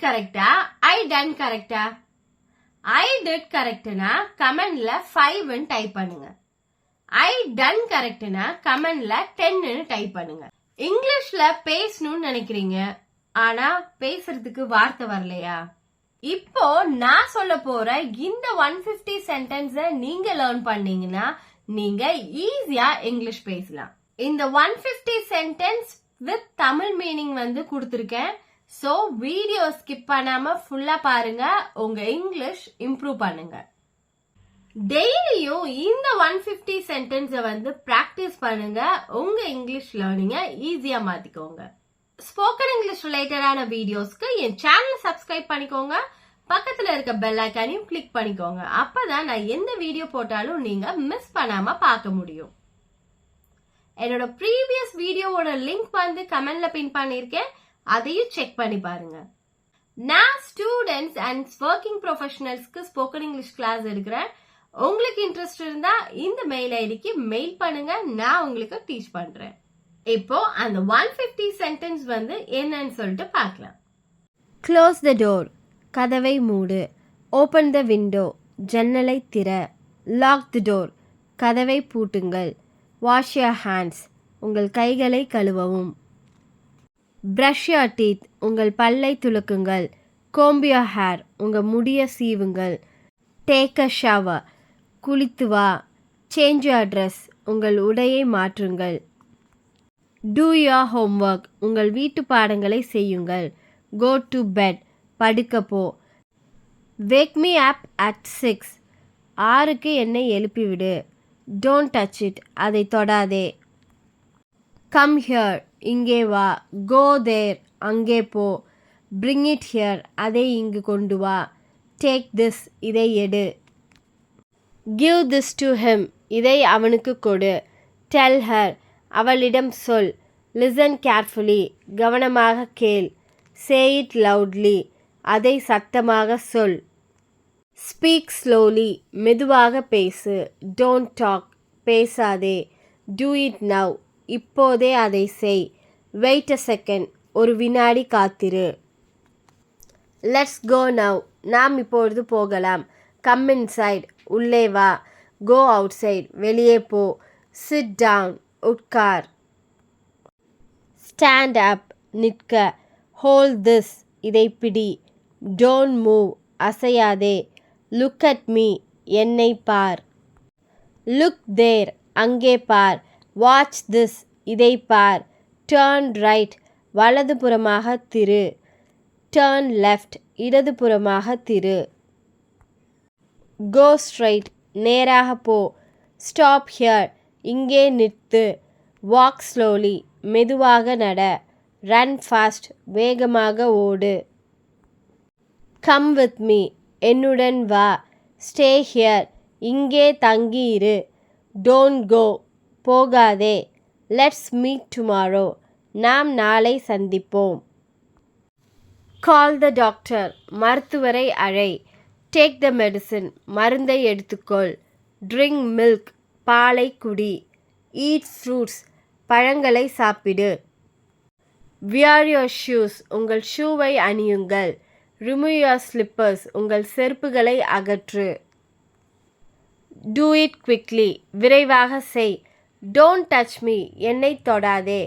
கரெக்டா I done கரெக்டா? I did கரெக்ட்னா கமெண்ட்ல 5 ன்னு டைப் பண்ணுங்க. I done கரெக்ட்னா கமெண்ட்ல 10 ன்னு டைப் பண்ணுங்க. இங்கிலீஷ்ல பேசணும்னு நினைக்கிறீங்க, ஆனா பேசுறதுக்கு வார்த்தை வரலையா? இப்போ நான் சொல்ல போற இந்த 150 சென்டென்ஸ் நீங்க லேர்ன் பண்ணீங்கன்னா நீங்க ஈஸியா இங்கிலீஷ் பேசலாம். இந்த 150 சென்டென்ஸ் வித் தமிழ் மீனிங் கொடுத்திருக்கேன். சோ வீடியோ ஸ்கிப் பண்ணாம ஃபுல்லா பாருங்க, உங்க இங்கிலீஷ் இம்ப்ரூவ் பண்ணுங்க. டெய்லியும் இந்த 150 சென்டென்ஸ் பிராக்டிஸ் பண்ணுங்க, உங்க இங்கிலீஷ் லேர்னிங்க ஈஸியா மாத்திக்கோங்க. ஸ்போக்கன் இங்கிலீஷ் ரிலேட்டடான வீடியோஸ்க்கு என் சேனல் சப்ஸ்கிரைப் பண்ணிக்கோங்க, பக்கத்துல இருக்க பெல் ஐகானையும் கிளிக் பண்ணிக்கோங்க. அப்பதான் நான் எந்த வீடியோ போட்டாலும் நீங்க மிஸ் பண்ணாம பார்க்க முடியும். என்னோட ப்ரீவியஸ் வீடியோவோட லிங்க் கமெண்ட்ல பின் பண்ணிருக்கேன், அதையும் செக் பண்ணி பாருங்க. நான் ஸ்டூடெண்ட்ஸ் அண்ட் ஒர்க்கிங் ப்ரொஃபஷனல்ஸ்க்கு ஸ்போக்கன் இங்கிலீஷ் கிளாஸ் எடுக்கிறேன். உங்களுக்கு இன்ட்ரெஸ்ட் இருந்தா இந்த மெயில் ஐடிக்கு மெயில் பண்ணுங்க, நான் உங்களுக்கு டீச் பண்றேன். இப்போ அந்த 150 சென்டென்ஸ் என்னன்னு சொல்லிட்டு பார்க்கலாம். க்ளோஸ் த டோர், கதவை மூடு. ஓபன் த விண்டோ, ஜன்னலை திற. லாக் த டோர், கதவை பூட்டுங்கள். வாஷ் யுவர் ஹேண்ட்ஸ், உங்கள் கைகளை கழுவவும். பிரஷ் யுவர் டீத், உங்கள் பல்லை துலக்குங்கள். கோம்ப் யுவர் ஹேர், உங்கள் முடிய சீவுங்கள். டேக் அ ஷவர், குளித்து வா. சேஞ்ச் யுவர் ட்ரெஸ், உங்கள் உடையை மாற்றுங்கள். டூ யுவர் ஹோம்ஒர்க், உங்கள் வீட்டு பாடங்களை செய்யுங்கள். கோ டு பெட், படுக்க போ. வேக் மீ அப் அட் 6, 6க்கு என்னை எழுப்பிவிடு. டோன்ட் டச் இட், அதை தொடாதே. கம் ஹியர், இங்கே வா. கோ தேர், அங்கே போ. பிரிங் இட் ஹியர், அதை இங்கு கொண்டு வா. டேக் திஸ், இதை எடு. கிவ் திஸ் டு ஹிம், இதை அவனுக்கு கொடு. டெல் ஹர், அவளிடம் சொல். லிசன் கேர்ஃபுல்லி, கவனமாக கேள். சே இட் லவுட்லி, அதை சத்தமாக சொல். ஸ்பீக் ஸ்லோலி, மெதுவாக பேசு. டோன்ட் டாக், பேசாதே. டூ இட் நவ், இப்போதே அதை செய். வெயிட் அ செகண்ட், ஒரு வினாடி காத்திரு. லெட்ஸ் கோ நவ், நாம் இப்பொழுது போகலாம். கம் இன்சைட், உள்ளே வா. கோ அவுட் சைட், வெளியே போ. சிட் டவுன், உட்கார். ஸ்டாண்ட் அப், நிற்க. ஹோல்ட் திஸ், இதை பிடி. டோன்ட் மூவ், அசையாதே. லுக் அட் மீ, என்னை பார். லுக் தேர், அங்கே பார். வாட்ச் திஸ், இதை பார். டர்ன் ரைட், வலதுபுறமாக திரு. டர்ன் லெஃப்ட், இடதுபுறமாக திரு. கோ ஸ்ட்ரைட், நேராக போ. ஸ்டாப் ஹியர், இங்கே நிறுத்து. வாக் ஸ்லோலி, மெதுவாக நட. ரன் ஃபாஸ்ட், வேகமாக ஓடு. கம் வித் மீ, என்னுடன் வா. ஸ்டே ஹியர், இங்கே தங்கியிரு. டோன்ட் கோ, போகாதே. லெட்ஸ் மீட் டுமாரோ, நாம் நாளை சந்திப்போம். கால் த டாக்டர், மருத்துவரை அழை. டேக் த மெடிசின், மருந்தை எடுத்துக்கொள். ட்ரிங்க் மில்க், பாலை குடி. ஈட் ஃப்ரூட்ஸ், பழங்களை சாப்பிடு. வியர் யுவர் ஷூஸ், உங்கள் ஷூவை அணியுங்கள். ரிமூவ் யுவர் ஸ்லிப்பர்ஸ், உங்கள் செருப்புகளை அகற்று. டூ இட் குவிக்லி, விரைவாக செய். டோன்ட் டச் மீ, என்னை தொடாதே.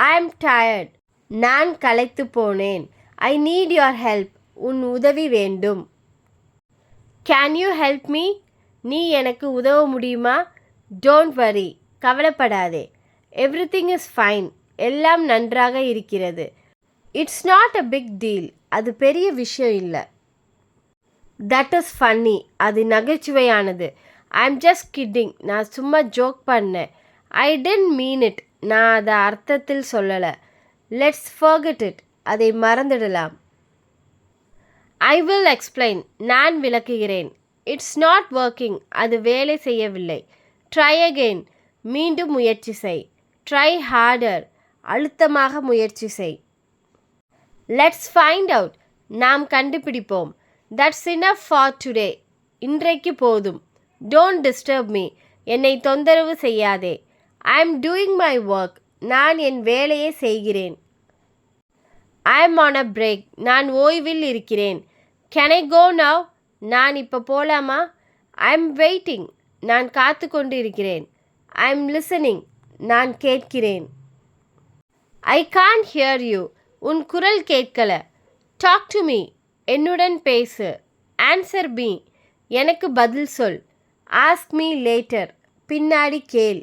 ஐ எம் டயர்ட், நான் களைத்து போனேன். ஐ நீட் யுவர் ஹெல்ப், உன் உதவி வேண்டும். கேன் யூ ஹெல்ப் மீ, நீ எனக்கு உதவ முடியுமா? டோன்ட் வரி, கவலைப்படாதே. எவ்ரிதிங் இஸ் ஃபைன், எல்லாம் நன்றாக இருக்கிறது. It's not a big deal, அது பெரிய விஷயம் இல்லை. தட் இஸ் ஃபன்னி, அது நகைச்சுவையானது. ஐ எம் ஜஸ்ட் கிட்டிங், நான் சும்மா ஜோக் பண்ணேன். ஐ டென்ட் மீன் இட், நான் அதை அர்த்தத்தில் சொல்லலை. லெட்ஸ் ஃபர்கெட் இட், அதை மறந்துடலாம். ஐ வில் எக்ஸ்பிளைன், நான் விளக்குகிறேன். இட்ஸ் நாட் ஒர்க்கிங், அது வேலை செய்யவில்லை. ட்ரை அகெயின், மீண்டும் முயற்சி செய். ட்ரை ஹார்டர், அழுத்தமாக முயற்சி செய். லெட்ஸ் ஃபைண்ட் அவுட், நாம் கண்டுபிடிப்போம். தட்ஸ் இனஃப் ஃபார் டுடே, இன்றைக்கு போதும். டோன்ட் டிஸ்டர்ப் மீ, என்னை தொந்தரவு செய்யாதே. I am doing my work, நான் என் வேலையை செய்கிறேன். I am on a break. நான் ஓய்வில் இருக்கிறேன். Can I go now? நான் இப்போ போகலாமா? I am waiting. நான் காத்து கொண்டு இருக்கிறேன். I am listening. நான் கேட்கிறேன். I can't hear you. உன் குரல் கேட்கல. Talk to me. என்னுடன் பேசு. Answer me. எனக்கு பதில் சொல். Ask me later. பின்னாடி கேள்.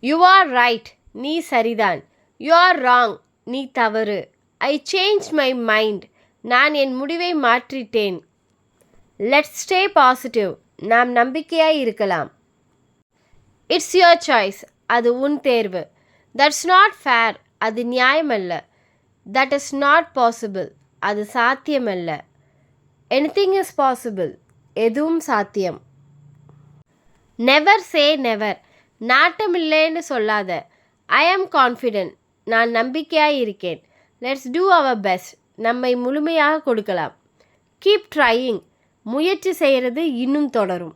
You are right. நீ சரிதான். You are wrong. நீ தவறு. I change my mind. நான் என் முடிவை மாற்றிட்டேன். Let's stay positive. நாம் நம்பிக்கையாய் இருக்கலாம். It's your choice. அது உன் தேர்வு. That's not fair. அது நியாயமல்ல. That is not possible. அது சாத்தியமல்ல. Anything is possible. எதுவும் சாத்தியம். Never say never. நாட்டமில்லைன்னு சொல்லாத. ஐ ஆம் கான்ஃபிடென்ட். நான் நம்பிக்கையாக இருக்கேன். Let's do our best. நம்மை முழுமையாக கொடுக்கலாம். Keep trying. முயற்சி செய்கிறது இன்னும் தொடரும்.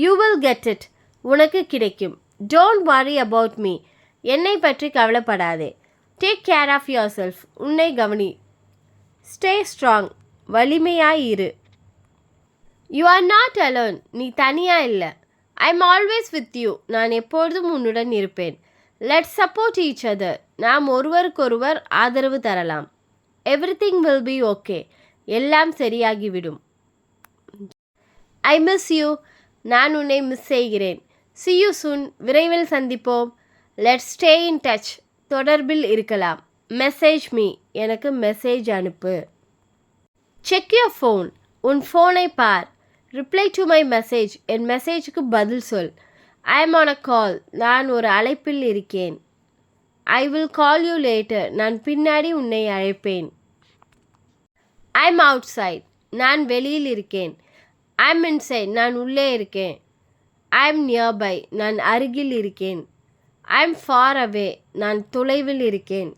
You will get it. உனக்கு கிடைக்கும். Don't worry about me. என்னை பற்றி கவலைப்படாதே. Take care of yourself. உன்னை கவனி. Stay strong. வலிமையாய் இரு. You are not alone. நீ தனியாக இல்லை. I am always with you. நான் எப்பொழுதும் உன்னுடன் இருப்பேன். Let's support each other. நாம் ஒருவருக்கொருவர் ஆதரவு தரலாம். Everything will be okay. எல்லாம் சரியாகிவிடும். I miss you. நான் உன்னை மிஸ் செய்கிறேன். see you soon. விரைவில் சந்திப்போம். Let's stay in touch. தொடர்பில் இருக்கலாம். Message me. எனக்கு மெசேஜ் அனுப்பு. Check your phone. உன் ஃபோனை பார். Reply to my message. என் மெசேஜுக்கு பதில் சொல். I am on a call. நான் ஒரு அழைப்பில் இருக்கேன். I will call you later. நான் பின்னாடி உன்னை அழைப்பேன். I am outside. நான் வெளியில் இருக்கேன். I am inside. நான் உள்ளே இருக்கேன். I M nearby. நான் அருகில் இருக்கேன். I am far away. நான் தொலைவில் இருக்கேன்.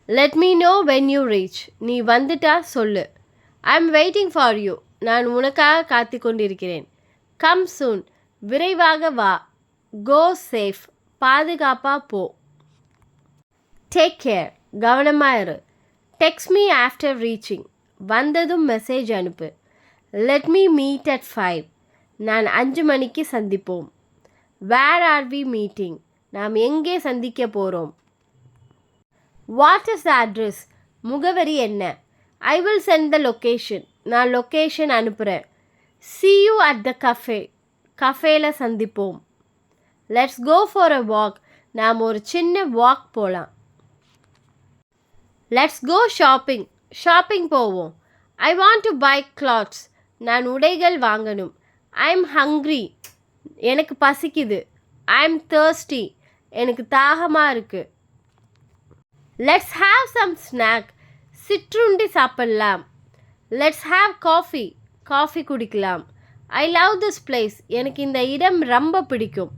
Let me know when you reach. நீ வந்துட்டா சொல்லு. I am waiting for you. நான் உனக்காக காத்து கொண்டிருக்கிறேன். Come soon. விரைவாக வா. Go safe. பாதுகாப்பா போ. Take care. கவனமாக இரு. Text me after reaching. வந்ததும் மெசேஜ் அனுப்பு. Let me meet at 5. நான் 5 மணிக்கு சந்திப்போம். Where are we meeting. நாம் எங்கே சந்திக்க போகிறோம். What is the address. முகவரி என்ன. I will send the location. நான் லொக்கேஷன் அனுப்புகிறேன். see you at the cafe. கஃபேல சந்திப்போம். Let's go for a walk. நாம் ஒரு சின்ன வாக் போகலாம். Let's go shopping. ஷாப்பிங் போவோம். I want to buy clothes. நான் உடைகள் வாங்கணும். I am hungry. எனக்கு பசிக்குது. I am thirsty. எனக்கு தாகமாக இருக்குது. Let's have some snack. சிற்றுண்டி சாப்பிடலாம். Let's have coffee. காஃபி குடிக்கலாம். I love this place. எனக்கு இந்த இடம் ரொம்ப பிடிக்கும்.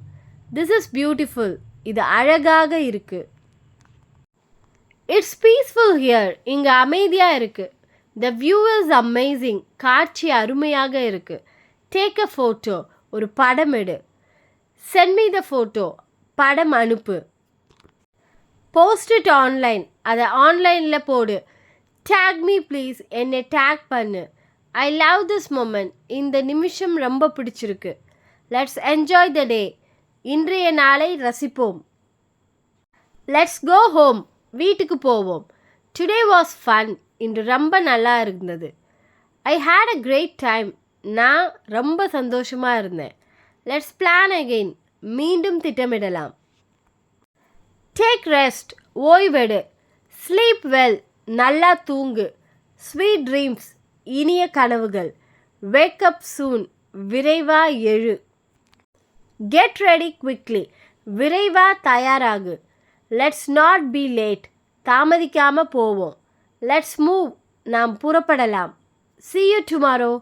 This is beautiful. இது அழகாக இருக்குது. It's peaceful here. இங்கே அமைதியாக இருக்குது. The view is amazing. காட்சி அருமையாக இருக்குது. Take a photo. ஒரு படம் எடு. Send me the photo. படம் அனுப்பு. Post it online. அதை ஆன்லைனில் போடு. Tag me please. என்னை டேக் பண்ணு. I love this moment. இந்த நிமிஷம் ரொம்ப பிடிச்சிருக்கு. Let's enjoy the day. இன்றைய நாளை ரசிப்போம். Let's go home. வீட்டுக்கு போவோம். Today was fun. இன்று ரொம்ப நல்லா இருந்தது. I had a great time. நான் ரொம்ப சந்தோஷமாக இருந்தேன். Let's plan again. மீண்டும் திட்டமிடலாம். Take rest. ஓய்வெடு. Sleep well. நல்லா தூங்கு. Sweet dreams. இனிய கனவுகள். வேக் அப் சூன். விரைவா எழு. Get ready quickly. விரைவா தயாராகு. Let's not be late. தாமதிக்காமல் போவோம். Let's move. நாம் புறப்படலாம். see you tomorrow.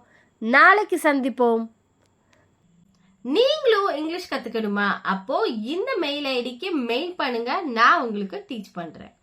நாளைக்கு சந்திப்போம். நீங்களும் இங்கிலீஷ் கற்றுக்கணுமா? அப்போ இந்த மெயில் ஐடிக்கு மெயில் பண்ணுங்க. நான் உங்களுக்கு டீச் பண்ணுறேன்.